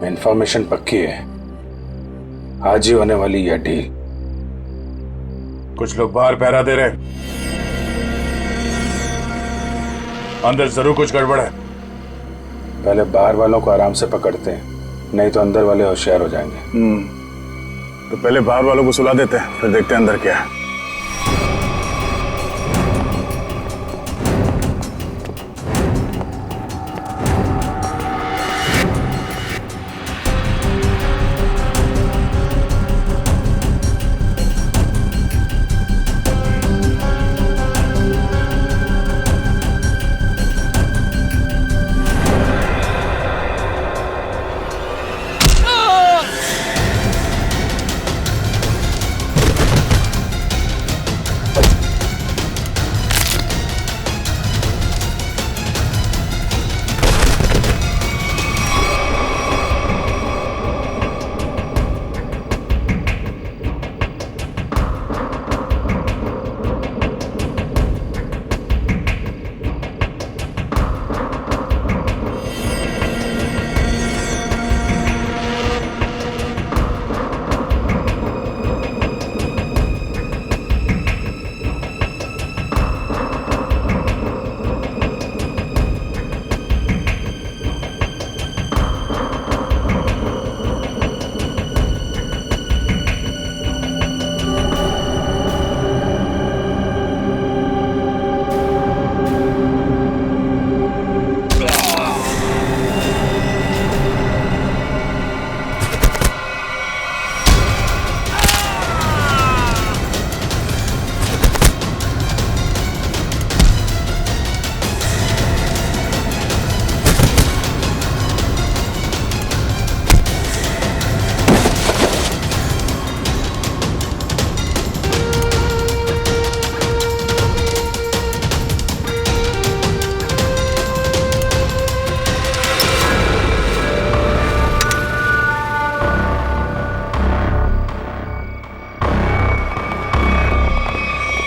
Information पक्की है, आज ही होने वाली यह डील। कुछ लोग बाहर पहरा दे रहे, अंदर जरूर कुछ गड़बड़ है। पहले बाहर वालों को आराम से पकड़ते हैं, नहीं तो अंदर वाले होशियार हो जाएंगे। तो पहले बाहर वालों को सुला देते हैं, फिर देखते हैं अंदर क्या है।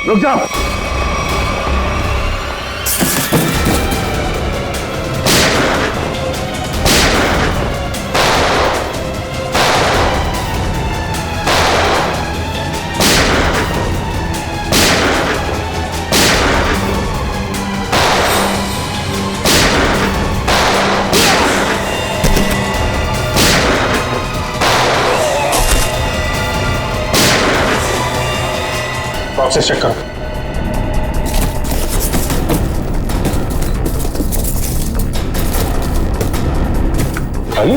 रुक जाओ। बॉक्सेस चेक करो। खाली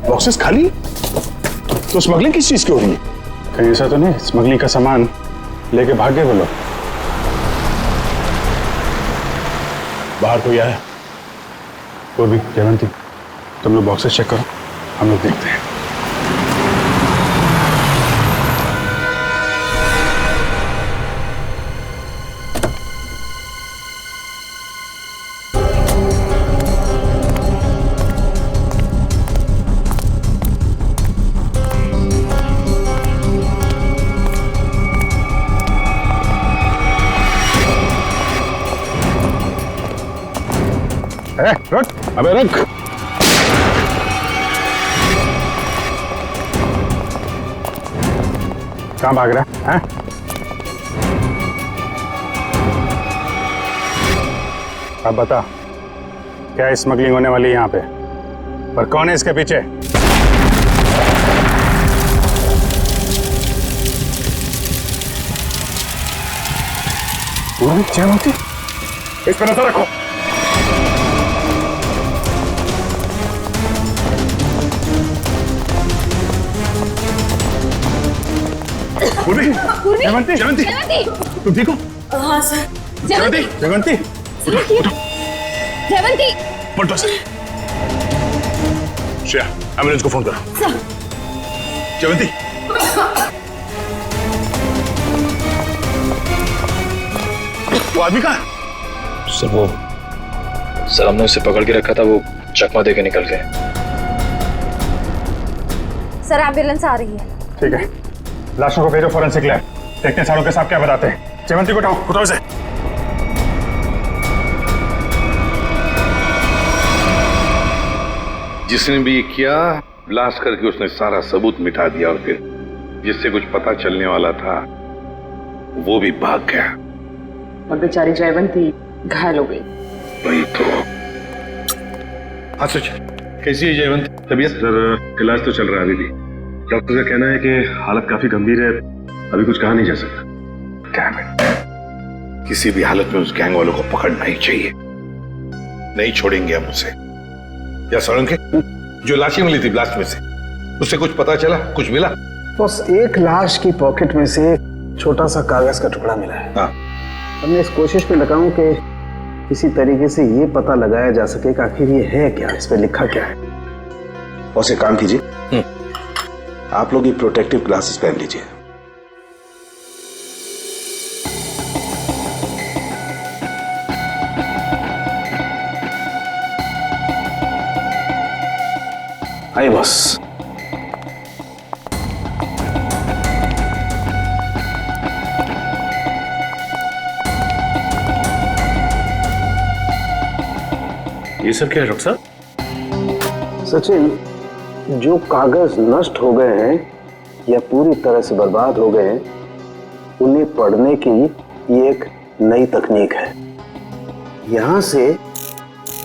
बॉक्सेस खाली? तो स्मगलिंग किस चीज की हो रही है? कहीं ऐसा तो नहीं स्मगलिंग का सामान लेके भाग गए वो लोग? बाहर कोई आया? वो भी जयवंती, तुम लोग बॉक्सेस चेक करो, हम लोग देखते हैं। रुक, अबे रुक। कहाँ भाग रहा है? अब बता, क्या स्मगलिंग होने वाली है यहाँ पे? पर कौन है इसके पीछे? जयवंती, इस पर नजर रखो। जयवंती, जयवंती, तुम ठीक हो? हाँ सर। जयवंती, जयवंती, जयवंती, पलटो सर। श्रेया, एम्बुलेंस को फोन करो। सर। जयवंती, वो आदमी कहाँ? सर हमने उसे पकड़ के रखा था, वो चकमा दे के निकल गए। सर एम्बुलेंस आ रही है। ठीक है, लाशों को भेजो फॉरेंसिक लैब, देखते हैं सारों के साथ क्या बताते हैं। जयवंती को उठाओ से। जिसने भी ये किया, ब्लास्ट करके उसने सारा सबूत मिटा दिया और फिर जिससे कुछ पता चलने वाला था वो भी भाग गया। और बेचारी जयवंती घायल हो गई। वही तो। हाँ सच, कैसी है जयवंत? तबीयत? सर इलाज तो चल रहा है अभी भी। डॉक्टर का कहना है कि हालत काफी गंभीर है, अभी कुछ कहा नहीं जा सकता। Damn it. किसी भी हालत में उस गैंग वालों को पकड़ना ही चाहिए। नहीं छोड़ेंगे हम उसे। या सोलंकी, जो लाशें मिली थी ब्लास्ट में से, उससे कुछ पता चला? कुछ मिला? बस एक लाश की पॉकेट में से छोटा सा कागज का टुकड़ा मिला है। हाँ। हमने इस कोशिश में लगा हूं कि किसी तरीके से ये पता लगाया जा सके कि आखिर ये है क्या, इस पे लिखा क्या है। बॉस एक काम कीजिए, आप लोग ये प्रोटेक्टिव ग्लासेस पहन लीजिए। आइए बॉस। ये सब क्या है डॉक्टर साहब? सचिन, जो कागज नष्ट हो गए हैं या पूरी तरह से बर्बाद हो गए हैं, उन्हें पढ़ने की ये एक नई तकनीक है। यहां से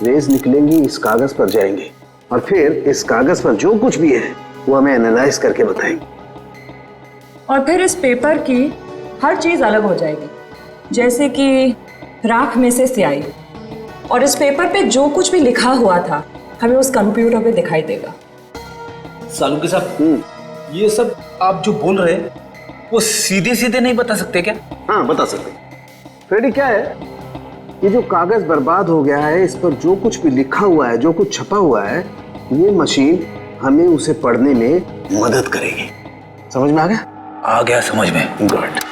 रेज निकलेंगी, इस कागज पर जाएंगे और फिर इस कागज पर जो कुछ भी है वो हमें एनालाइज करके बताएंगे। और फिर इस पेपर की हर चीज अलग हो जाएगी, जैसे कि राख में से स्याही। और इस पेपर पे जो कुछ भी लिखा हुआ था हमें उस कंप्यूटर पे दिखाई देगा। सालुंकी साहब, ये सब आप जो बोल रहे हैं वो सीधे सीधे नहीं बता सकते क्या? हाँ बता सकते। फ्रेडी, क्या है ये जो कागज बर्बाद हो गया है, इस पर जो कुछ भी लिखा हुआ है, जो कुछ छपा हुआ है, ये मशीन हमें उसे पढ़ने में मदद करेगी। समझ में आ गया? आ गया समझ में। गुड।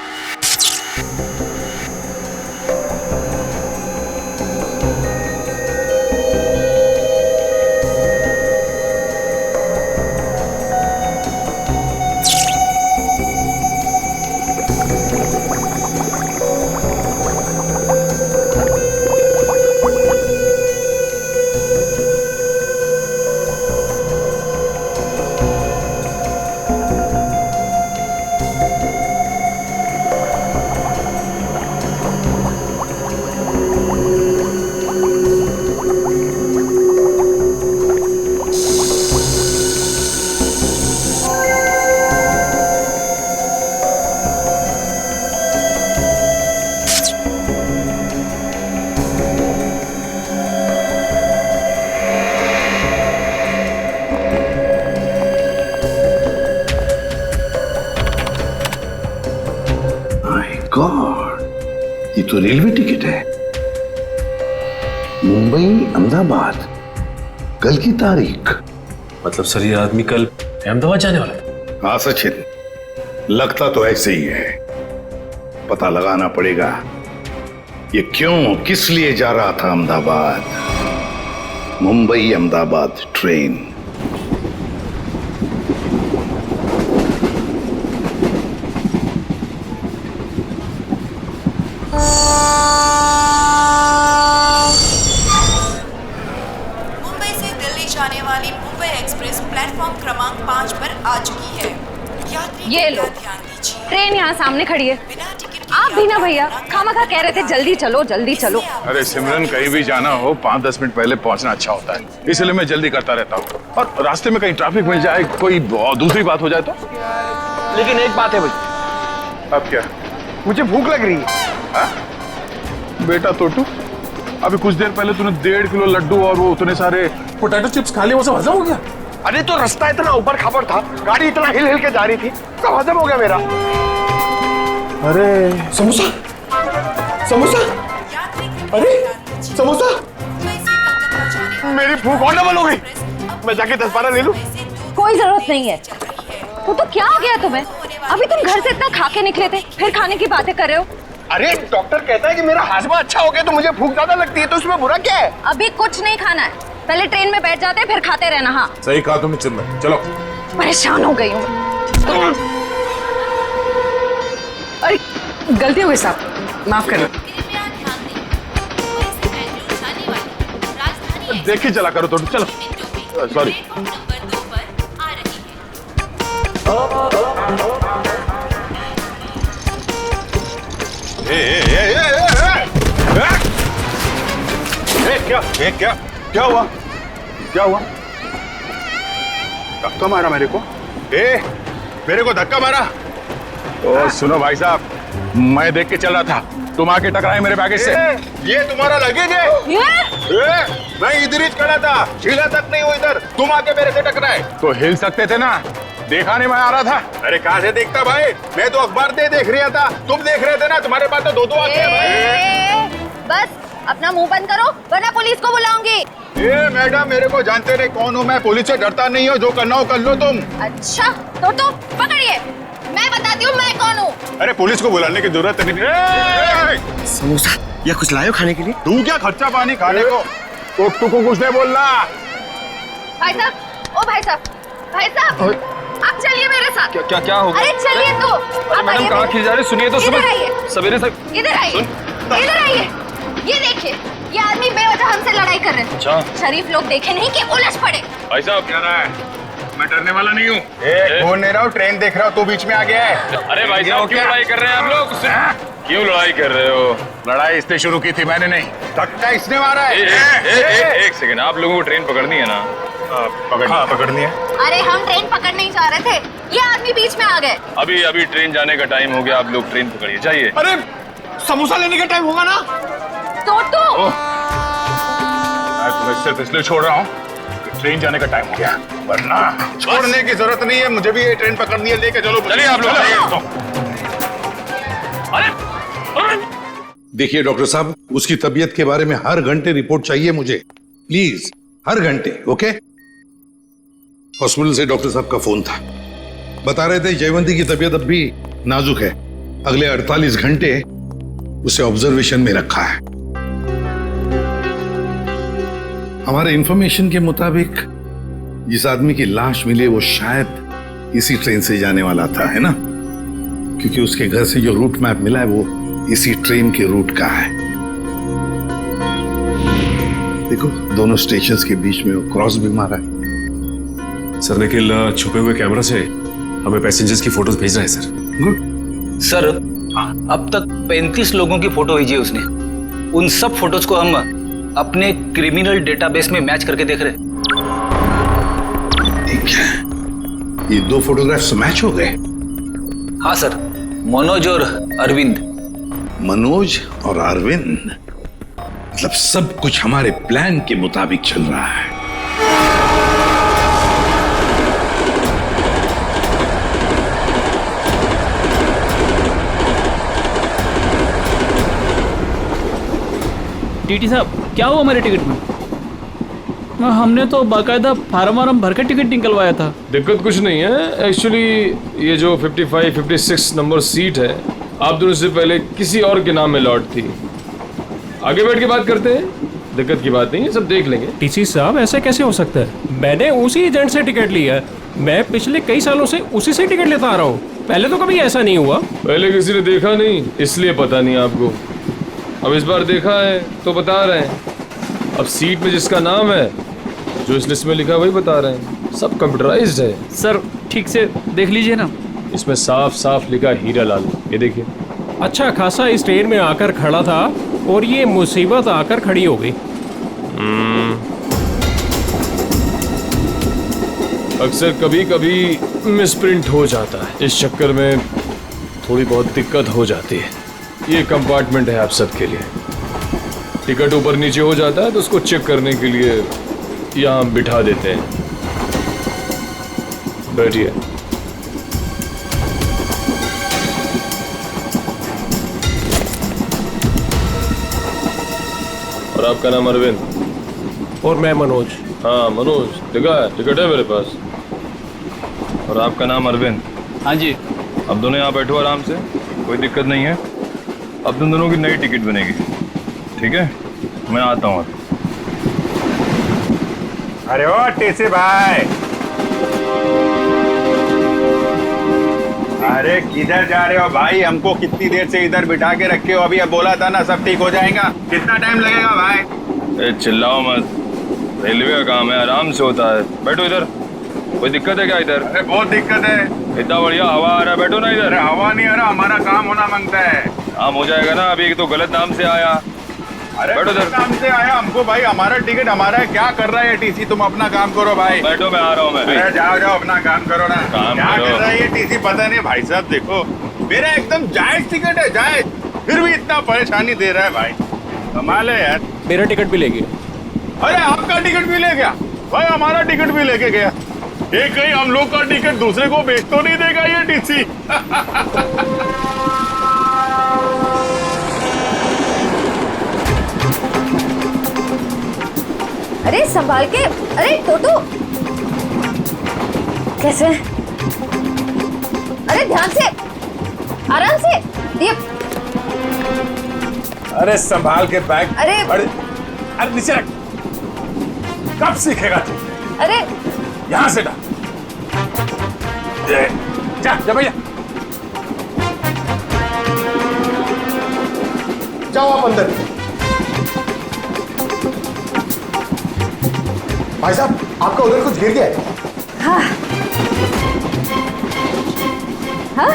गॉड, ये तो रेलवे टिकट है। मुंबई अहमदाबाद, कल की तारीख। मतलब सर ये आदमी कल अहमदाबाद जाने वाला है? हाँ सचिन, लगता तो ऐसे ही है। पता लगाना पड़ेगा ये क्यों, किस लिए जा रहा था अहमदाबाद। मुंबई अहमदाबाद ट्रेन। मुंबई से दिल्ली जाने वाली मुंबई एक्सप्रेस प्लेटफॉर्म क्रमांक 5 पर आ चुकी है। यात्री ये लो, ध्यान दीजिए। ट्रेन यहाँ सामने खड़ी है। बिना टिकट के आप भी ना भैया, खामखा कह रहे थे जल्दी चलो जल्दी चलो। अरे सिमरन, कहीं भी जाना हो 5-10 मिनट पहले पहुंचना अच्छा होता है, इसलिए मैं जल्दी करता रहता हूँ। और रास्ते में कहीं ट्रैफिक मिल जाए, कोई दूसरी बात हो जाए तो। लेकिन एक बात है भाई। अब क्या? मुझे भूख लग रही है। हाँ? बेटा तोटू, अभी कुछ देर पहले तूने 1.5 किलो लड्डू और वो उतने सारे पोटैटो चिप्स खा लिए, वो सब हजम हो गया? अरे तो रास्ता इतना ऊपर खापर था, गाड़ी इतना हिल हिल के जा रही थी, सब हजम हो गया मेरा। अरे समोसा, समोसा, अरे समोसा, मेरी भूख और डबल हो गई। मैं जाके 10-12 ले लूं? कोई जरूरत नहीं है। वो तो क्या हो गया तुम्हें? अभी तुम घर से इतना खा के निकले थे, फिर खाने की बातें कर रहे हो। अरे डॉक्टर कहता है कि मेरा हाजमा अच्छा हो गया तो मुझे भूख ज्यादा लगती है, तो उसमें बुरा क्या है? अभी कुछ नहीं खाना है, पहले ट्रेन में बैठ जाते फिर खाते रहना। हाँ सही कहा तुमने चिन्मय, चलो। परेशान हो गई हूँ। अरे गलती हो गई साहब, माफ करें। देखी चला करो तोटू, चलो। सॉरी। नंबर 2 पर आ रही है। क्या हुआ? क्या हुआ? धक्का मारा मेरे को? मेरे को धक्का मारा? ओ सुनो भाई साहब, मैं देख के चल रहा था, तुम आके टकराए मेरे बैगेज से। ये तुम्हारा लगेज है? मैं इधर ही खड़ा था, हिला तक नहीं हुआ इधर, तुम आके मेरे से टकराए। तो हिल सकते थे ना, देखा नहीं मैं आ रहा था। अरे कहाँ से देखता भाई, मैं तो अखबार देख रहा था, तुम देख रहे थे ना, तुम्हारे पास तो दो आंखें हैं भाई। बस अपना मुंह बंद करो वरना पुलिस को बुलाऊंगी। मैडम मेरे को जानते नहीं कौन हूँ मैं, पुलिस से डरता नहीं हो, जो करना हो कर लो तुम। अच्छा तो तुम पकड़िए, मैं बताती हूँ मैं कौन हूँ। अरे पुलिस को बुलाने की जरूरत नहीं। समोसा या कुछ लायो खाने के लिए? तू क्या खर्चा पानी खाने को? टुकटुक को कुछ नहीं बोलना। भाई साहब, ओ भाई साहब, भाई साहब आप चलिए मेरे साथ। क्या क्या हो गया? अरे चलिए तो। मैडम कहाँ खींच जा रहे? सुनिए तो इधर आइए। सवेरे से इधर आइए, इधर आइए। ये देखिए, ये आदमी बेवजह हमसे लड़ाई कर रहे हैं। अच्छा। शरीफ लोग देखे नहीं कि उलझ पड़े। भाई साहब क्या रहा है? मैं डरने वाला नहीं हूँ। घूर नहीं रहा हूँ, ट्रेन देख रहा हूँ, तू बीच में आ गया है। अरे भाई साहब क्यों लड़ाई कर रहे हैं आप लोग? क्यों लड़ाई कर रहे हो? लड़ाई इसने शुरू की थी, मैंने नहीं। धक्का इसने मारा है। एक सेकंड, आप लोगों को ट्रेन पकड़नी है ना? पकड़नी है। अरे हम ट्रेन पकड़ने ही जा रहे थे, ये आदमी बीच में आ गए। अभी ट्रेन जाने का टाइम हो गया, आप लोग ट्रेन पकड़िए, जाइए। अरे समोसा लेने का टाइम होगा ना? तो मैं तुम्हें सिर्फ इसलिए छोड़ रहा हूँ, ट्रेन जाने का टाइम हो गया, वरना छोड़ने की जरूरत नहीं है, मुझे भी ये ट्रेन पकड़नी है, लेके चलो। चलिए आप लोग। देखिए डॉक्टर साहब, उसकी तबीयत के बारे में हर घंटे रिपोर्ट चाहिए मुझे, प्लीज, हर घंटे। ओके? हॉस्पिटल से डॉक्टर साहब का फोन था, बता रहे थे जयवंती की तबीयत अब भी नाजुक है, अगले 48 घंटे उसे ऑब्जर्वेशन में रखा है। हमारे इंफॉर्मेशन के मुताबिक जिस आदमी की लाश मिली वो शायद इसी ट्रेन से जाने वाला था, है ना? क्योंकि उसके घर से जो रूट मैप मिला है वो इसी ट्रेन के रूट का है। देखो दोनों स्टेशंस के बीच में वो क्रॉस भी मारा है। सर निखिल छुपे हुए कैमरा से हमें पैसेंजर्स की फोटोज भेज रहा है सर। गुड सर, अब तक 35 लोगों की फोटो भेजी है उसने। उन सब फोटोज को हम अपने क्रिमिनल डेटाबेस में मैच करके देख रहे हैं। ठीक है, ये दो फोटोग्राफ्स मैच हो गए? हाँ सर, मनोज और अरविंद। मनोज और अरविंद, मतलब सब कुछ हमारे प्लान के मुताबिक चल रहा है। टीटी साहब क्या हुआ हमारे टिकट में? हमने तो बाकायदा फार्म वार्म भर के टिकट निकलवाया था। दिक्कत कुछ नहीं है, एक्चुअली ये जो 55-56 नंबर सीट है आप दोनों से पहले किसी और के नाम में लॉट थी। आगे बैठ के बात करते हैं, दिक्कत की बात नहीं है, सब देख लेंगे। टीसी साहब ऐसे कैसे हो सकता है? मैंने उसी एजेंट से टिकट लिया है, मैं पिछले कई सालों से उसी से टिकट लेता आ रहा हूँ, पहले तो कभी ऐसा नहीं हुआ। पहले किसी ने देखा नहीं इसलिए पता नहीं आपको, अब इस बार देखा है तो बता रहे हैं। अब सीट में जिसका नाम है, जो इस लिस्ट में लिखा वही बता रहे हैं, सब कंप्यूटराइज्ड है। सर ठीक से देख लीजिए ना, इसमें साफ साफ लिखा हीरा लाल, ये देखिए। अच्छा खासा इस ट्रेन में आकर खड़ा था और ये मुसीबत आकर खड़ी हो गई। अक्सर कभी कभी मिसप्रिंट हो जाता है, इस चक्कर में थोड़ी बहुत दिक्कत हो जाती है। ये कंपार्टमेंट है आप सबके लिए, टिकट ऊपर नीचे हो जाता है तो उसको चेक करने के लिए यहाँ बिठा देते हैं। बैठिए। और आपका नाम अरविंद? और मैं मनोज। हाँ मनोज, टिकट है मेरे पास। और आपका नाम अरविंद? हाँ जी। अब दोनों यहाँ बैठो आराम से, कोई दिक्कत नहीं है। अब तुम दोनों की नई टिकट बनेगी, ठीक है? मैं आता हूँ। अरे ओ टीसी भाई, अरे किधर जा रहे हो भाई? हमको कितनी देर से इधर बिठा के रखे हो? अभी अब बोला था ना सब ठीक हो जाएगा, कितना टाइम लगेगा भाई? चिल्लाओ मत, रेलवे का काम है, आराम से होता है। बैठो इधर। कोई दिक्कत है क्या इधर? अरे बहुत दिक्कत है। इतना बढ़िया हवा आ रहा है, बैठो ना इधर। अरे हवा नहीं आ रहा, हमारा काम होना मांगता है। काम हो जाएगा ना, अभी तो गलत नाम से आया। अरे बैठो गलत इधर। नाम से आया हमको भाई, हमारा टिकट हमारा है। क्या कर रहा है ये टीसी? तुम अपना काम करो भाई। बैठो, मैं आ रहा हूँ मैं भी। अरे जाओ जाओ अपना काम करो ना। काम क्या करो। कर रहा है ये टीसी पता नहीं। भाई साहब देखो, मेरा एकदम जायज टिकट है, जायज, फिर भी इतना परेशानी दे रहा है भाई। कमाल है यार। मेरा टिकट भी ले गया। अरे आपका टिकट भी ले गया भाई, हमारा टिकट भी लेके गया। ये कहीं हम लोग का टिकट दूसरे को बेच तो नहीं देगा ये टीसी? अरे संभाल के। अरे टोटो, कैसे? अरे ध्यान से, आराम से। ये अरे संभाल के बैग। अरे अरे नीचे रख। कब सीखेगा तू? अरे यहां से डाल। जा जा भैया। जाओ आप अंदर। भाई साहब आपका उधर कुछ गिर गया है। हाँ हाँ।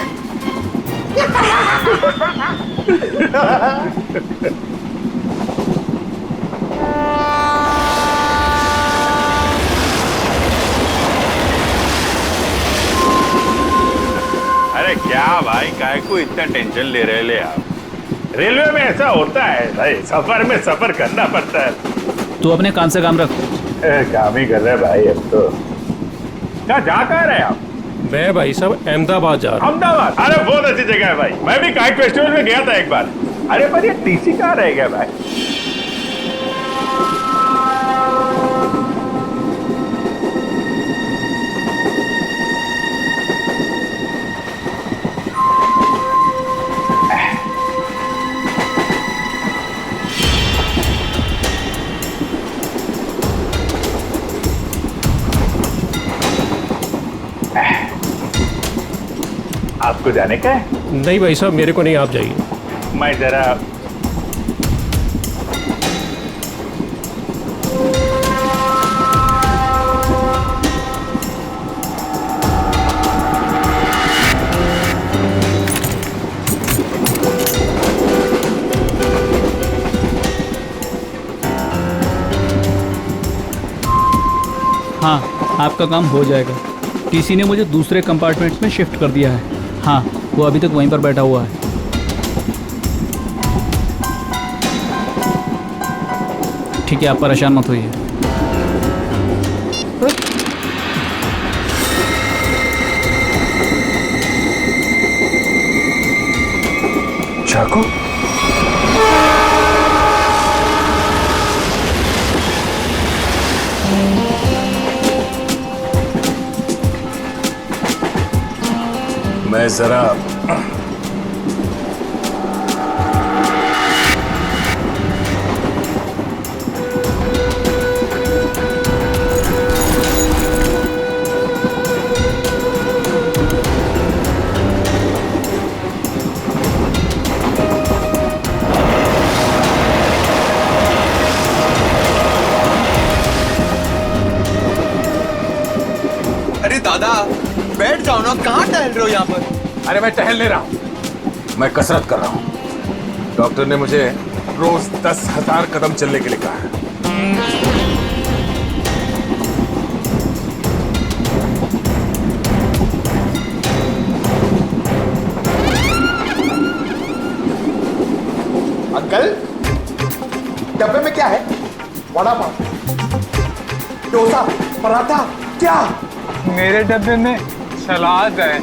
अरे क्या भाई, काय को इतना टेंशन ले रहे ले आप? रेलवे में ऐसा होता है भाई, सफर में सफर करना पड़ता है। तू अपने काम से काम रख। काम ही कर रहे भाई अब तो। क्या जा कहाँ रहे आप? मैं भाई साहब अहमदाबाद जा रहा हूँ। अहमदाबाद? अरे बहुत अच्छी जगह है भाई, मैं भी काइट फेस्टिवल में गया था एक बार। अरे पर ये टीसी कहाँ रह गया भाई? आपको जाने का है? नहीं भाई साहब, मेरे को नहीं, आप जाइए। मैं जरा हाँ, आपका काम हो जाएगा। टीसी ने मुझे दूसरे कंपार्टमेंट में शिफ्ट कर दिया है। हाँ, वो अभी तक वहीं पर बैठा हुआ है। ठीक है, आप परेशान मत होइए। चाकू? मैं जरा अरे दादा बैठ जाओ ना, कहाँ टहल रहे हो यहाँ पर? अरे मैं टहल नहीं रहा हूं, मैं कसरत कर रहा हूं। डॉक्टर ने मुझे रोज 10,000 कदम चलने के लिए कहा है। अंकल डब्बे में क्या है? वड़ा पाव, डोसा, पराठा, क्या? मेरे डब्बे में सलाद है।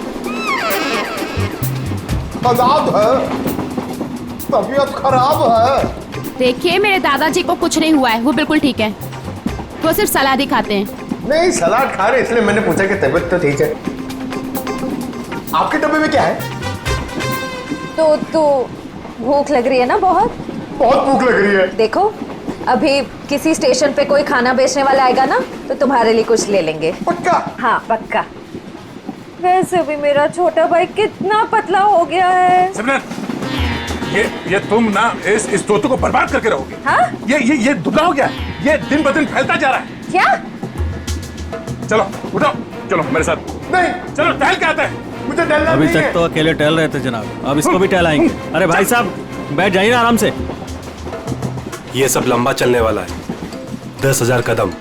सलाद है? तबीयत खराब है। देखिए, मेरे दादाजी को कुछ नहीं हुआ है, वो बिल्कुल ठीक है। वो सिर्फ सलाद ही खाते हैं। नहीं, सलाद खा रहे इसलिए मैंने पूछा कि तबीयत तो ठीक है। आपके डब्बे में क्या है? तो भूख लग रही है ना? बहुत भूख लग रही है। देखो, अभी किसी स्टेशन पे कोई खाना बेचने वाला आएगा ना, तो तुम्हारे लिए कुछ ले लेंगे। पक्का? हाँ पक्का। वैसे भी मेरा छोटा भाई कितना पतला हो गया है। सिमरन, ये तुम ना इस तोते को बर्बाद करके रहोगे। हाँ? ये दुबला हो गया, ये दिन ब दिन फैलता जा रहा है। क्या? चलो उठो, चलो मेरे साथ। नहीं, चलो टहल के आते हैं। मुझे टहलना अभी नहीं तक है। तो अकेले टहल रहे थे जनाब, अब इसको भी टहलाएंगे। अरे भाई साहब बैठ जाइए ना आराम से। ये सब लंबा चलने वाला है, 10,000 कदम।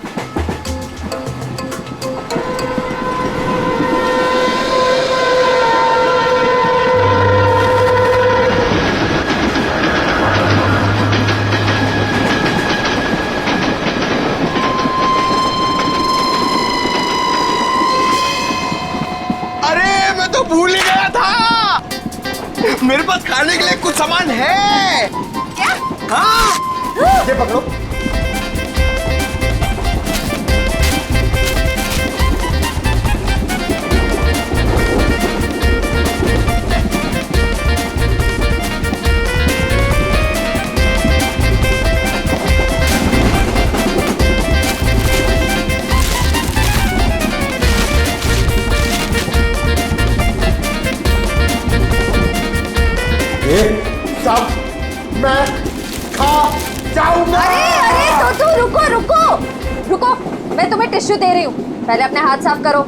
अरे मैं तो भूल ही गया था, मेरे पास खाने के लिए कुछ सामान है। क्या? हाँ, ये पकड़ो। सब मैं खा जाऊंगा। अरे तो रुको रुको रुको, मैं तुम्हें टिश्यू दे रही हूँ, पहले अपने हाथ साफ करो।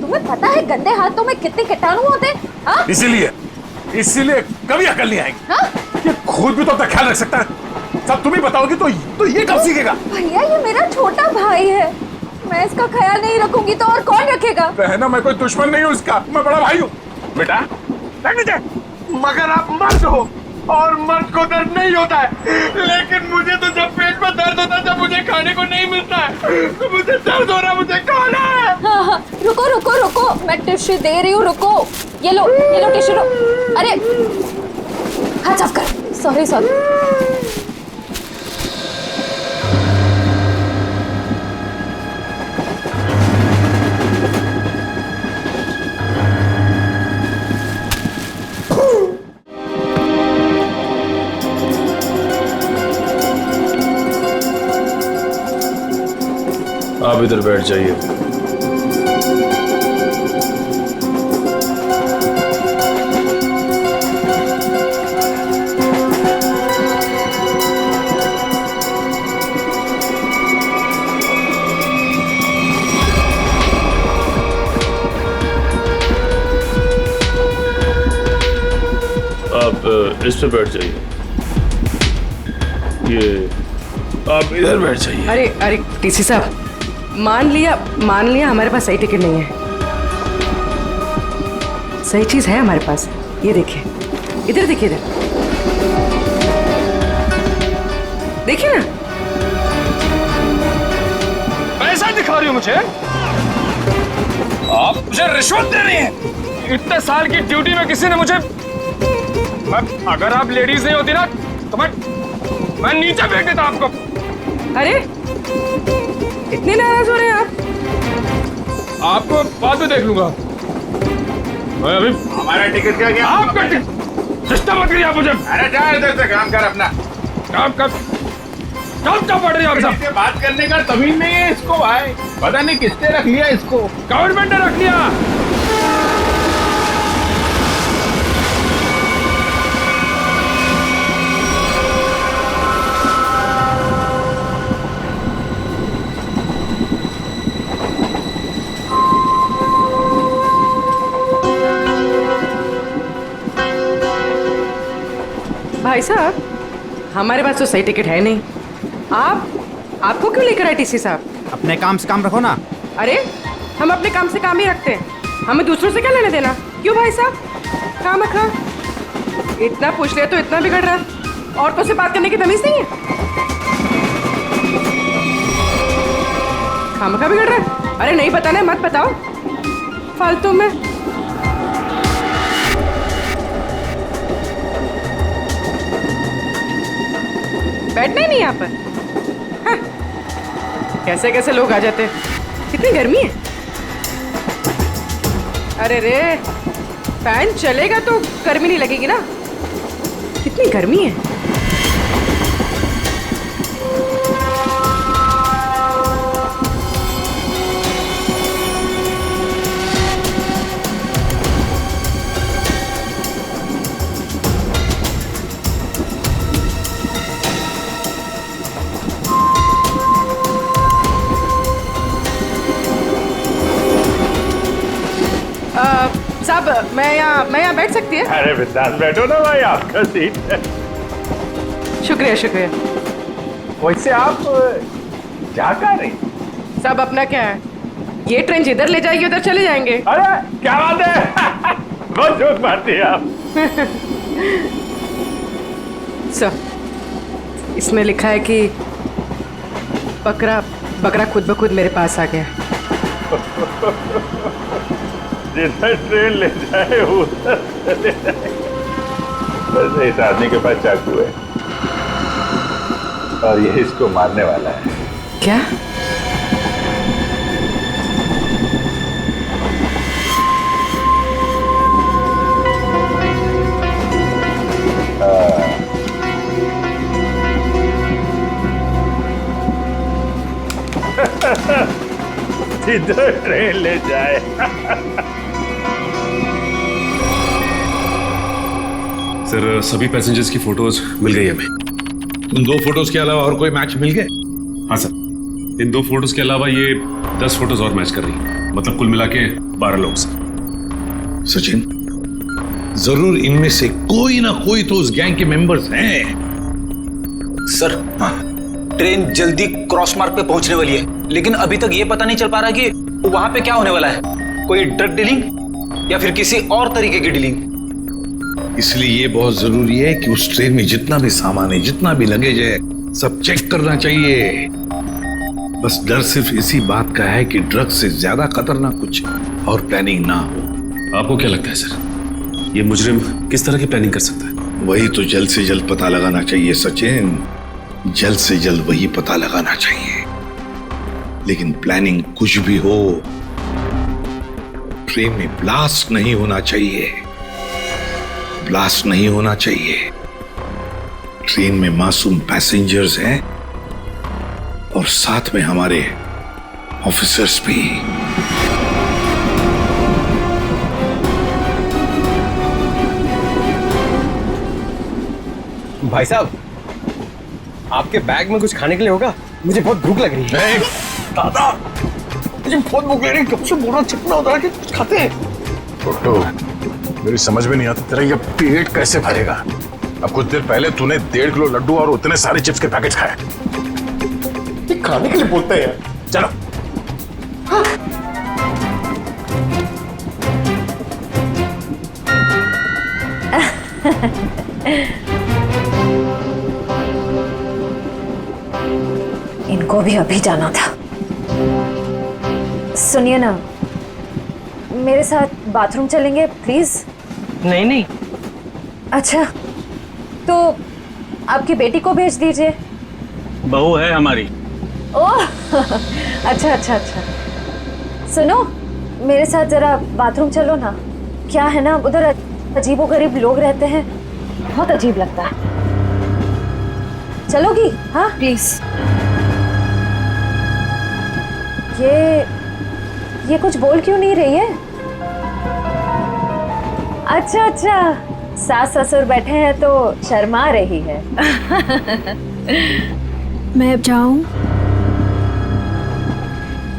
तुम्हें पता है गंदे हाथों में कितने कीटाणु होते हैं? हाँ? इसीलिए कभी अकल नहीं आएगी। हाँ? ये खुद भी तो अपना ख्याल रख सकता है, सब तुम ही बताओगी तो ये कब सीखेगा? भैया ये मेरा छोटा भाई है, मैं इसका ख्याल नहीं रखूंगी तो और कौन रखेगा? बहना मैं कोई दुश्मन नहीं हूँ इसका, मैं बड़ा भाई हूँ। बेटा मगर आप मर्द हो और मर्द को दर्द नहीं होता है, लेकिन मुझे तो जब पेट में दर्द होता है, जब मुझे खाने को नहीं मिलता है तो मुझे दर्द हो रहा, मुझे खाना है। हाँ हाँ रुको रुको रुको, मैं टिश्यू दे रही हूँ, रुको। ये लो टिश्यू लो। अरे हाथ साफ कर। Sorry sorry. आप इधर बैठ जाइए। आप इस पे बैठ जाइए। ये आप इधर बैठ जाइए। अरे अरे टीसी साहब, मान लिया हमारे पास सही टिकट नहीं है। सही चीज है हमारे पास, ये देखिए, इधर देखिए, इधर देखिए ना। पैसा दिखा रही हो मुझे? आप मुझे रिश्वत दे रही हैं? इतने साल की ड्यूटी में किसी ने मुझे, अगर आप लेडीज नहीं होती ना तो मैं नीचे फेंक देता आपको। अरे इतने नाराज हो रहे हैं आप? आपको बाद में देख लूंगा। मैं अभी हमारा टिकट क्या गया? आपका टिकट सिस्टम मत करिए आप मुझे। अरे जा इधर से, काम कर अपना। काम क्या पड़ रही है आपसे? इससे बात करने का तमीज नहीं है इसको भाई, पता नहीं किसने रख लिया इसको। गवर्नमेंट ने रख लिया। भाई साहब, हमारे पास तो सही टिकट है नहीं। आपको क्यों लेकर आए टीसी साहब? अपने काम से काम रखो ना। अरे हम अपने काम से काम ही रखते हैं, हमें दूसरों से क्या लेने देना? क्यों भाई साहब? काम रखा, इतना पूछ लिया तो इतना बिगड़ रहा है। औरतों से बात करने की तमीज नहीं है। खामखा बिगड़ रहा है। अरे नहीं बताना है, मत बताओ फालतू में। बैठना ही नहीं यहाँ पर। हाँ। कैसे कैसे लोग आ जाते हैं। कितनी गर्मी है। अरे रे, फैन चलेगा तो गर्मी नहीं लगेगी ना। कितनी गर्मी है। साहब मैं यहाँ बैठ सकती है? अरे बिंदास बैठो ना भाई, आपका सीट है। शुक्रिया शुक्रिया। वैसे आप जा कहाँ रही? साहब अपना क्या है, ये ट्रेन जिधर ले जाएगी उधर चले जाएंगे। अरे क्या बात है, बहुत जोक मारती है आप। सर इसमें लिखा है कि बकरा खुद ब खुद मेरे पास आ गया। जिधर ट्रेन ले जाए उधर चले जाए। वैसे इस आदमी के पास चाकू है और ये इसको मारने वाला है। क्या? जिधर ट्रेन ले जाए। सर सभी पैसेंजर्स की फोटोज मिल गई हमें। उन 2 फोटोज के अलावा और कोई मैच मिल गए? हाँ सर, इन 2 फोटोज के अलावा ये 10 फोटोज और मैच कर रही है, मतलब कुल मिला के 12 लोग सर। सचिन, जरूर इनमें से कोई ना कोई तो उस गैंग के मेंबर्स हैं। सर ट्रेन जल्दी क्रॉस मार्क पे पहुंचने वाली है, लेकिन अभी तक ये पता नहीं चल पा रहा कि वहां पे क्या होने वाला है, कोई ड्रग डीलिंग या फिर किसी और तरीके की डीलिंग। इसलिए ये बहुत जरूरी है कि उस ट्रेन में जितना भी सामान है, जितना भी लगेज है, सब चेक करना चाहिए। बस डर सिर्फ इसी बात का है कि ड्रग से ज्यादा खतरनाक कुछ और प्लानिंग ना हो। आपको क्या लगता है सर, ये मुजरिम किस तरह की प्लानिंग कर सकता है? वही तो जल्द से जल्द पता लगाना चाहिए सचिन, जल्द से जल्द वही पता लगाना चाहिए। लेकिन प्लानिंग कुछ भी हो, ट्रेन में ब्लास्ट नहीं होना चाहिए, ब्लास्ट नहीं होना चाहिए। ट्रेन में मासूम पैसेंजर्स हैं और साथ में हमारे ऑफिसर्स भी। भाई साहब, आपके बैग में कुछ खाने के लिए होगा? मुझे बहुत भूख लग रही है। दादा, मुझे बहुत भूख लग रही है, कब से बोरा चिपना होता है कि कुछ खाते हैं। छोटू, मेरी समझ में नहीं आता तेरा ये पेट कैसे भरेगा। अब कुछ देर पहले तूने 1.5 किलो लड्डू और उतने सारे चिप्स के पैकेट खाए। ये खाने के लिए बोलते हैं। चलो। इनको भी अभी जाना था। सुनिए ना, मेरे साथ बाथरूम चलेंगे प्लीज? नहीं नहीं। अच्छा, तो आपकी बेटी को भेज दीजिए। बहू है हमारी। ओह अच्छा अच्छा अच्छा। सुनो, मेरे साथ जरा बाथरूम चलो ना। क्या है ना, उधर अजीबोगरीब लोग रहते हैं, बहुत अजीब लगता है। चलोगी? हाँ प्लीज। ये कुछ बोल क्यों नहीं रही है? अच्छा अच्छा, सास ससुर बैठे हैं तो शर्मा रही है। मैं जाऊं?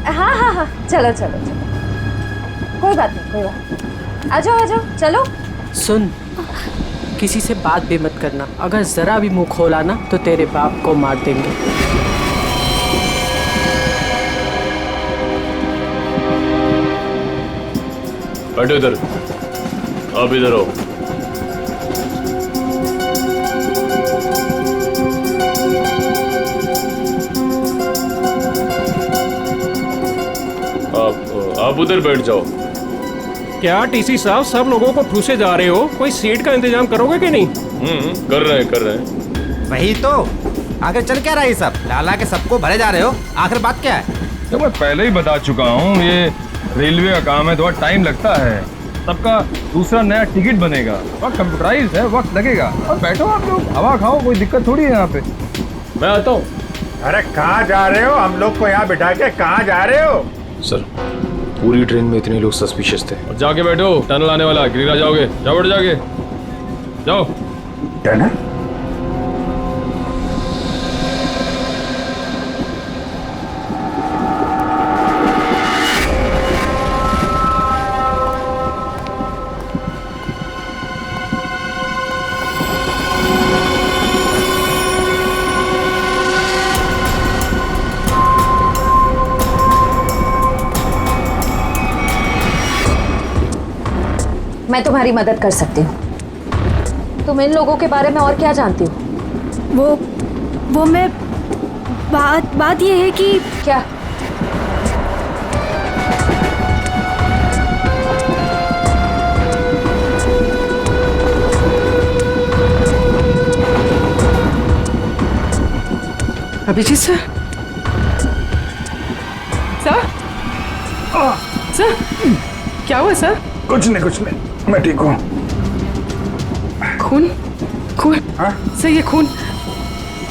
हाँ हाँ हाँ, चलो चलो चलो, कोई बात नहीं कोई बात नहीं। आ जाओ चलो। सुन, किसी से बात भी मत करना, अगर जरा भी मुंह खोला ना तो तेरे बाप को मार देंगे। बैठो इधर, आप इधर आओ। आप उधर बैठ जाओ। क्या टीसी साहब, सब लोगों को ठूसे जा रहे हो, कोई सीट का इंतजाम करोगे कि नहीं? कर रहे हैं। वही तो, आखिर चल क्या रहा है सब? लाला के सबको भरे जा रहे हो, आखिर बात क्या है? तो मैं पहले ही बता चुका हूँ, ये रेलवे का काम है, थोड़ा टाइम लगता है। सबका दूसरा नया टिकट बनेगा, वक्त कंप्यूटराइज्ड है, वक्त लगेगा। और बैठो आप लोग, हवा खाओ, कोई दिक्कत थोड़ी है यहाँ पे। मैं आता हूँ। अरे कहाँ जा रहे हो? हम लोग को यहाँ बिठा के कहाँ जा रहे हो? सर, पूरी ट्रेन में इतने लोग सस्पिशियस थे। और जाके बैठो, टनल आने वाला है, गिरा जाओगे। जाओ बैठ, जाके जाओ। टनल? मैं तुम्हारी मदद कर सकती हूँ। तुम इन लोगों के बारे में और क्या जानती हो? वो मैं बात ये है कि क्या? अभिजीत सर, सर क्या हुआ सर? कुछ नहीं, मैं ठीक हूँ। खून? हाँ? सर ये खून,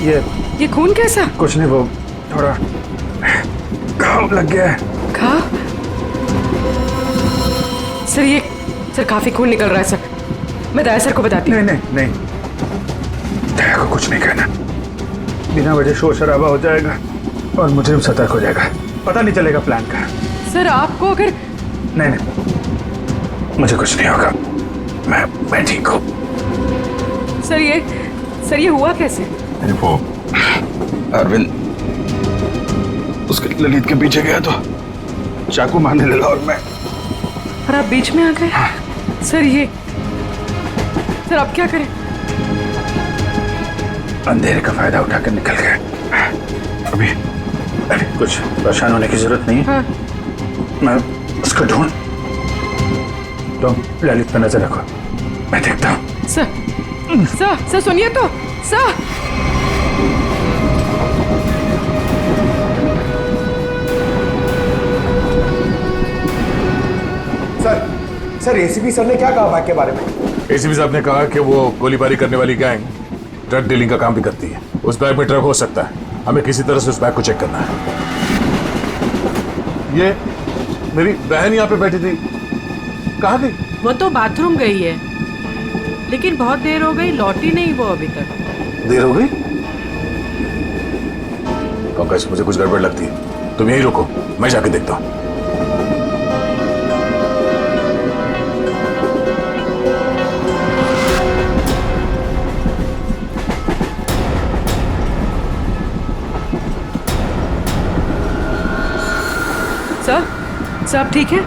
ये खून कैसा? कुछ नहीं, वो थोड़ा घाव लग गया है। घाव? सर काफी खून निकल रहा है सर। मैं दया सर को बताती हूँ। नहीं, दया को कुछ नहीं कहना। बिना वजह शोर शराबा हो जाएगा और मुझे सतर्क हो जाएगा, पता नहीं चलेगा प्लान का। सर आपको अगर नहीं, मुझे कुछ नहीं होगा, मैं ठीक हूँ। सर ये हुआ कैसे? वो अरविंद उसके ललित के पीछे गया तो चाकू मारने लगा और आप बीच में आ गए। हाँ। सर अब क्या करें? अंधेरे का फायदा उठाकर निकल गए। अभी कुछ परेशान होने की जरूरत नहीं है। हाँ। मैं उसको ढूंढ, तुम ललित पर नजर रखो, मैं देखता हूँ। सर सुनिए तो। सर एसीपी सर ने क्या कहा बैग के बारे में? एसीपी साहब ने कहा कि वो गोलीबारी करने वाली गैंग ड्रग डीलिंग का काम भी करती है। उस बैग में ड्रग हो सकता है, हमें किसी तरह से उस बैग को चेक करना है। ये मेरी बहन यहाँ पे बैठी थी, कहाँ गई? वो तो बाथरूम गई है, लेकिन बहुत देर हो गई, लौटी नहीं वो अभी तक। देर हो गई? पंकज, मुझे कुछ गड़बड़ लगती है, तुम यहीं रुको, मैं जाके देखता हूँ। सर आप ठीक है?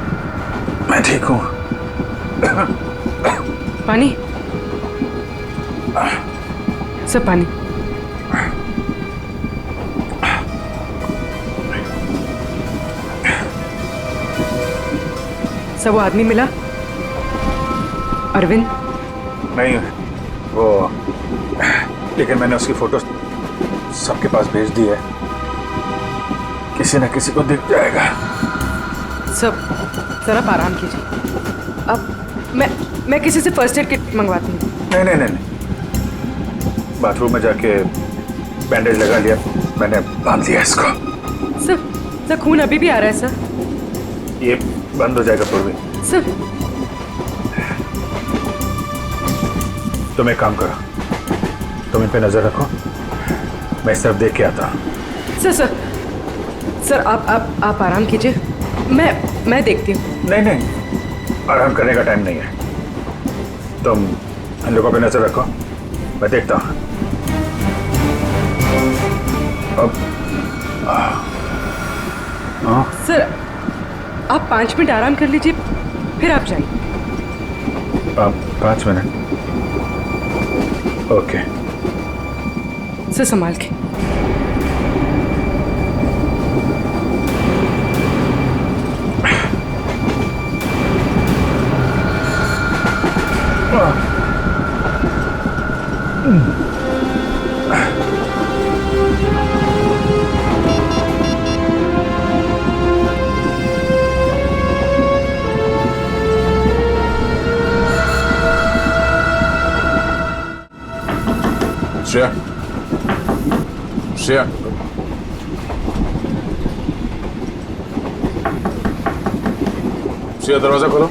मैं ठीक हूँ। पानी? सर पानी। सर वो आदमी मिला? अरविंद? नहीं, वो लेकिन मैंने उसकी फोटो सबके पास भेज दी है, किसी न किसी को दिख जाएगा। सर आप आराम कीजिए। अब मैं किसी से फर्स्ट एड किट मंगवाती हूँ। नहीं, बाथरूम में जाके बैंडेज लगा लिया, मैंने बांध लिया इसको। सर खून अभी भी आ रहा है सर। ये बंद हो जाएगा पूर्वी। सर तुम एक काम करो, तुम इन पे नजर रखो, मैं इस तरफ देख के आता हूँ। सर आप आराम कीजिए, मैं देखती हूँ। नहीं, आराम करने का टाइम नहीं है, तुम इन लोगों पे नजर रखो, मैं देखता हूँ। अब सर आप 5 मिनट आराम कर लीजिए, फिर आप जाइए। 5 मिनट? ओके। सर संभाल के। श्रेया, दरवाजा खोलो।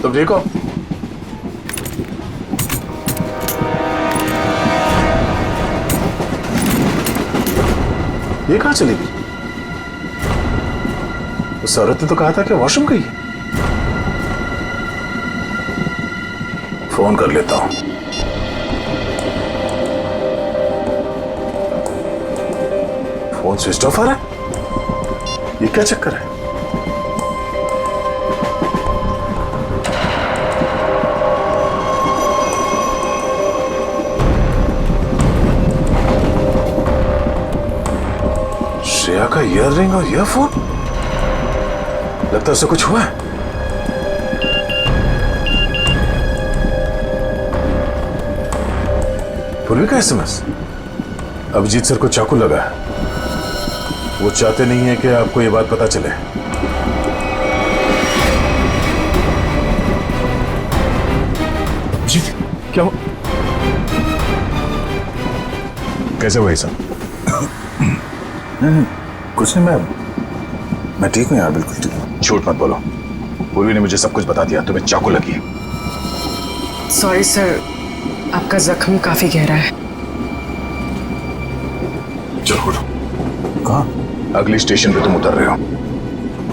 तुम ठीक हो? ये कहाँ चली गई? उस औरत ने तो कहा था कि वॉशरूम गई है। फोन कर लेता हूं। फोन स्विच ऑफ आ रहा है, ये क्या चक्कर है? ईयररिंग और ईयरफोन, लगता है उससे कुछ हुआ है। पूर्वी का एसएमएस। अभिजीत सर को चाकू लगा है। वो चाहते नहीं है कि आपको ये बात पता चले। अभिजीत क्या हो? कैसे हुआ सब? कुछ नहीं, मैं ठीक हूँ यार, बिल्कुल ठीक हूँ। झूठ मत बोलो। पूर्वी ने मुझे सब कुछ बता दिया। तुम्हें चाकू लगी है। सॉरी सर, आपका जख्म काफी गहरा है। चलो उठो। कहाँ? अगली स्टेशन पे तुम उतर रहे हो।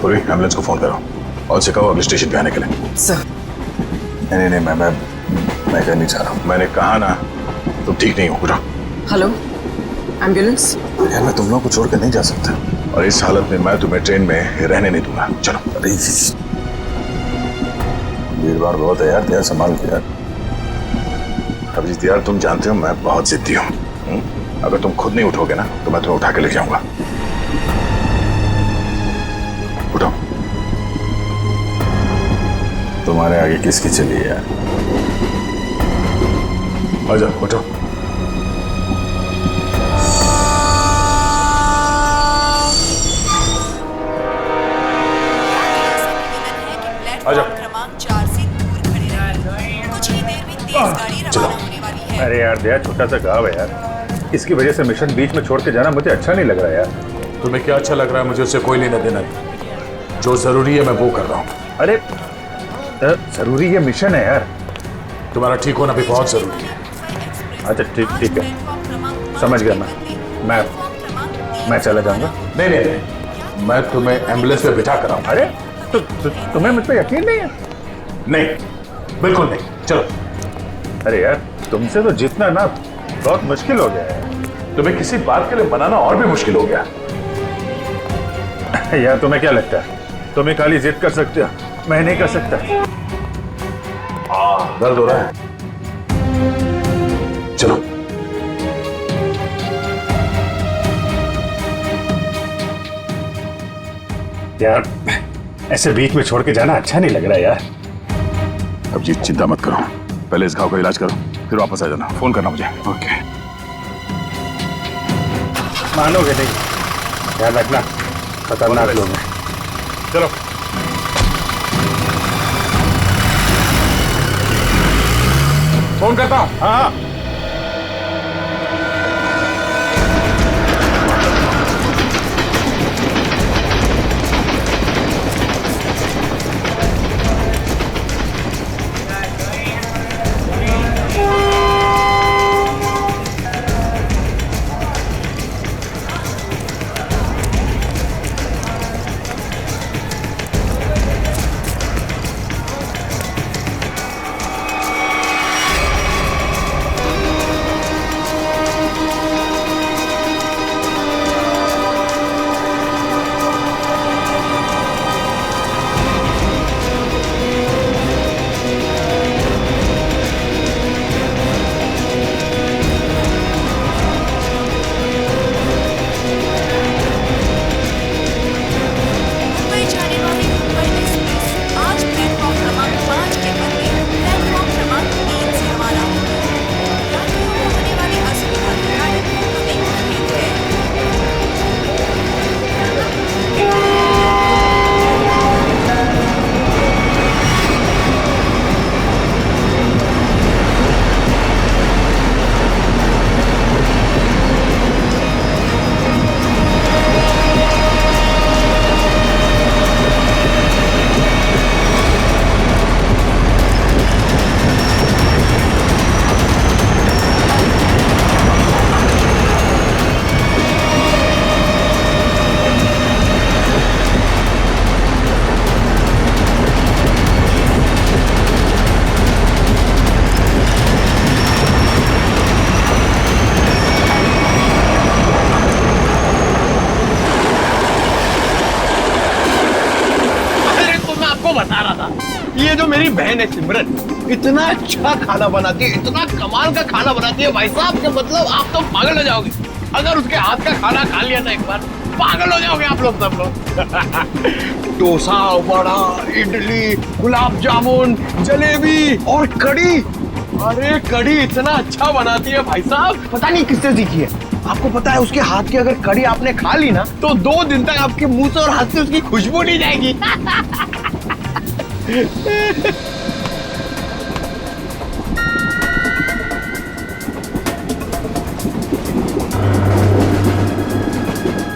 पूरी एम्बुलेंस को फोन करो और उसे कहो अगले स्टेशन पे आने के लिए। सर नहीं, मैं क्या नहीं चाह रहा हूँ। मैंने कहा ना, तुम ठीक नहीं हो। उठो। Hello, ambulance. यार मैं तुम लोगों को छोड़ कर नहीं जा सकता, और इस हालत में मैं तुम्हें ट्रेन में रहने नहीं दूंगा। चलो। अरे भीड़ भाड़ बहुत है यार, संभाल के यार। अभिजीत यार, तुम जानते हो मैं बहुत जिद्दी हूँ। अगर तुम खुद नहीं उठोगे ना तो मैं तुम्हें उठा के ले जाऊंगा। उठो। तुम्हारे आगे किसकी चली यार? आजा, उठो। आजा। क्रमांक 4 से दूर खड़े रहें। कुछ ही देर में तेज गाड़ी रवाना होने वाली है। अरे यार दया, छोटा सा गाँव है यार, इसकी वजह से मिशन बीच में छोड़ के जाना मुझे अच्छा नहीं लग रहा यार। तुम्हें क्या अच्छा लग रहा है? मुझे उससे कोई लेना देना नहीं। जो जरूरी है मैं वो कर रहा हूँ। अरे जरूरी ये मिशन है यार। तुम्हारा ठीक होना भी बहुत जरूरी है। अच्छा ठीक है, समझ गया। मैं चला जाऊंगा। नहीं, मैं तुम्हें एम्बुलेंस में बिठा कर आऊंगा। अरे तो तुम्हें मुझ पर यकीन नहीं है? नहीं, बिल्कुल नहीं। चलो। अरे यार, तुमसे तो जीतना ना बहुत मुश्किल हो गया है। तुम्हें किसी बात के लिए मनाना और भी मुश्किल हो गया। यार तुम्हें क्या लगता है तुम ही खाली जिद कर सकते हो, मैं नहीं कर सकता? दर्द हो रहा है। चलो। यार ऐसे बीच में छोड़ के जाना अच्छा नहीं लग रहा यार। अभिजीत चिंता मत करो, पहले इस घाव का इलाज करो, फिर वापस आ जाना। फोन करना मुझे। ओके। मानोगे नहीं, ध्यान रखना, खतरनाक लोग हैं। चलो। फोन करता हूँ। हाँ। ये जो मेरी बहन है सिमरन, इतना अच्छा खाना बनाती है, इतना कमाल का खाना बनाती है भाई साहब, कि मतलब आप तो पागल हो जाओगे अगर उसके हाथ का खाना खा लिया ना एक बार। पागल हो जाओगे आप लोग सब लोग। डोसा, वड़ा, इडली, गुलाब जामुन, जलेबी और कढ़ी। अरे कढ़ी इतना अच्छा बनाती है भाई साहब, पता नहीं किससे सीखी है। आपको पता है उसके हाथ की अगर कढ़ी आपने खा ली ना तो 2 दिन तक आपके मुंह से और हाथ से उसकी खुशबू नहीं जाएगी।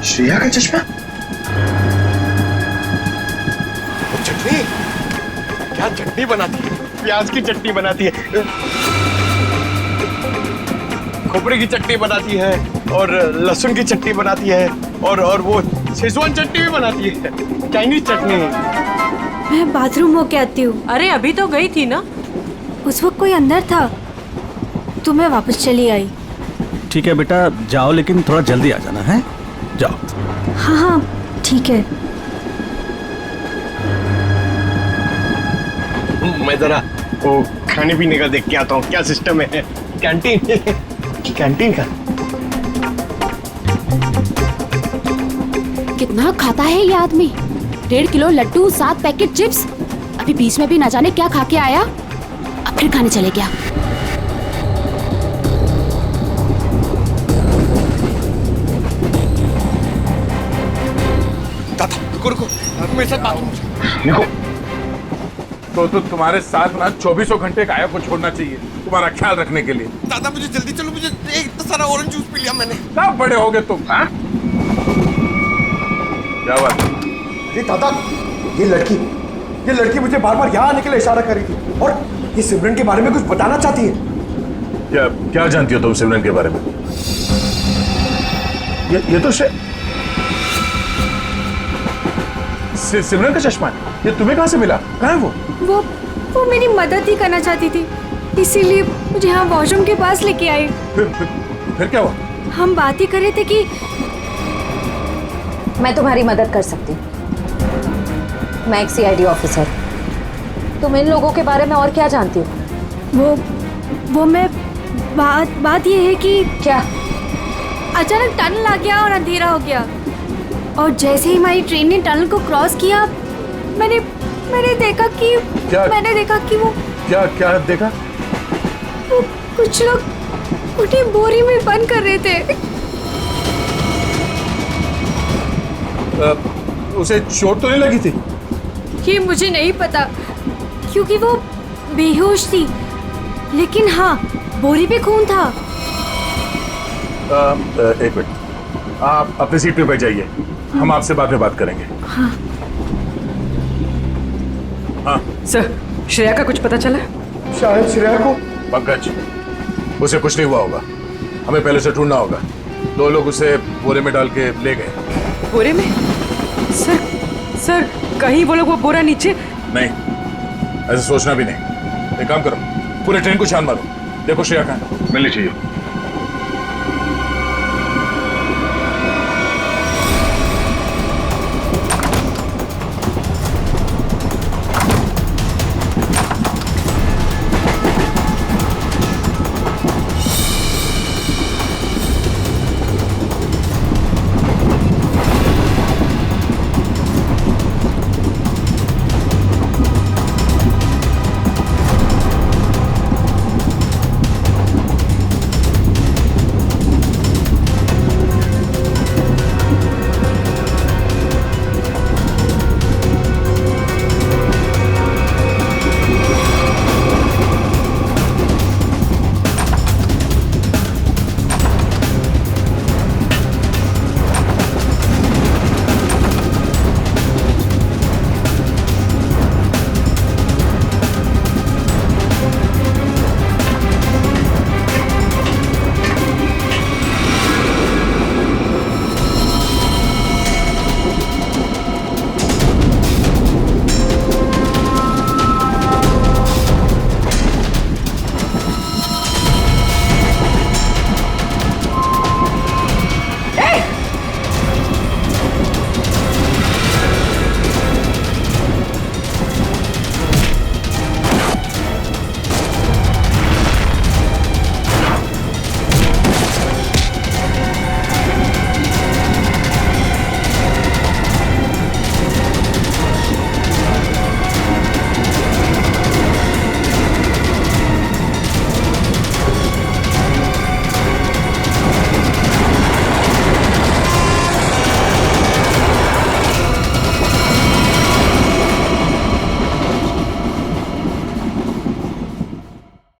श्रेया का चश्मा? चटनी, क्या चटनी बनाती है? प्याज की चटनी बनाती है, खोपरे की चटनी बनाती है और लहसुन की चटनी बनाती है और वो शेजवान चटनी भी बनाती है, चाइनीज चटनी। मैं बाथरूम होके आती हूँ। अरे अभी तो गई थी ना। उस वक्त कोई अंदर था तो मैं वापस चली आई। ठीक है बेटा, जाओ लेकिन थोड़ा जल्दी आ जाना है। जाओ। हाँ हाँ ठीक है। मैं जरा वो खाने पीने का देख के आता हूँ, क्या सिस्टम है कैंटीन कैंटीन का। कितना खाता है ये आदमी? 1.5 किलो लड्डू, 7 पैकेट चिप्स। अभी बीच में भी ना जाने क्या खा के आया, अब फिर खाने चले गया। रुको रुको, मेरे साथ बात। निको, तो तुम्हारे साथ ना 24 घंटे काया को छोड़ना चाहिए तुम्हारा ख्याल रखने के लिए। दादा मुझे जल्दी चलो, मुझे इतना सारा ऑरेंज जूस पी लिया मैंने। कब बड़े हो गए तुम? हाँ? क्या बात? अरे दादा, ये लड़की मुझे बार बार यहाँ आने के लिए इशारा कर रही थी और ये सिमरन के बारे में कुछ बताना चाहती है। क्या जानती हो तुम सिमरन के बारे में? ये तो सिमरन का चश्मा है। ये तुम्हें कहाँ से मिला? कहाँ है वो मेरी मदद ही करना चाहती थी, इसीलिए मुझे यहाँ वॉशरूम के पास लेके आई। फिर क्या हुआ? हम बात ही कर रहे थे कि मैं तुम्हारी मदद कर सकती हूँ। मैं एक CID ऑफिसर। तुम इन लोगों के बारे में और क्या जानती हो? वो मैं बात ये है कि क्या अचानक टनल आ गया और अंधेरा हो गया और जैसे ही हमारी ट्रेन ने टनल को क्रॉस किया मैंने देखा कि वो क्या देखा? वो कुछ लोग उन्हें बोरी में बंद कर रहे थे। उसे चोट तो नहीं लगी थी? ये मुझे नहीं पता क्योंकि वो बेहोश थी, लेकिन हाँ बोरी पे खून था। एक मिनट, आप अपनी सीट पे बैठ जाइए, हम आपसे बाद में बात करेंगे। हाँ। हाँ सर, श्रेया का कुछ पता चला? शायद श्रेया को। पंकज, उसे कुछ नहीं हुआ होगा, हमें पहले से ढूंढना होगा। 2 लोग उसे बोरे में डाल के ले गए। बोरे में? सर कहीं वो लोग वो बोरा नीचे? नहीं, ऐसा सोचना भी नहीं। एक काम करो, पूरे ट्रेन को छान मारो, देखो श्रेया कहाँ है। मिलनी चाहिए।